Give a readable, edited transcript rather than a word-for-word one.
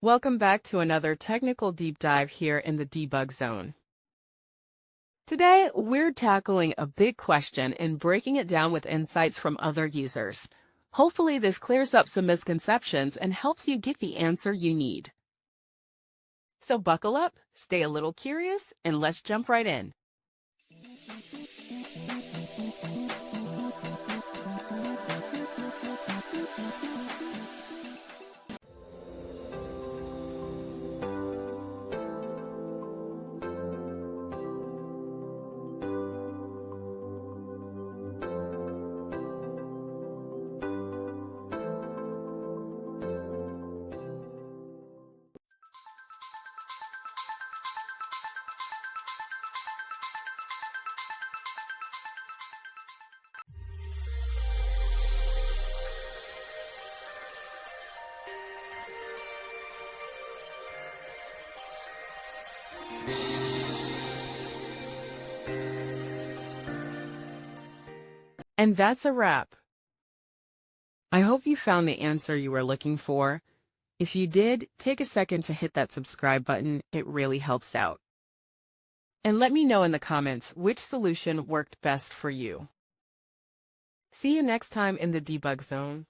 Welcome back to another technical deep dive here in the debug zone. Today, we're tackling a big question and breaking it down with insights from other users. Hopefully, this clears up some misconceptions and helps you get the answer you need. So buckle up, stay a little curious, and let's jump right in. And that's a wrap. I hope you found the answer you were looking for. If you did, take a second to hit that subscribe button. It really helps out. And let me know in the comments which solution worked best for you. See you next time in the debug zone.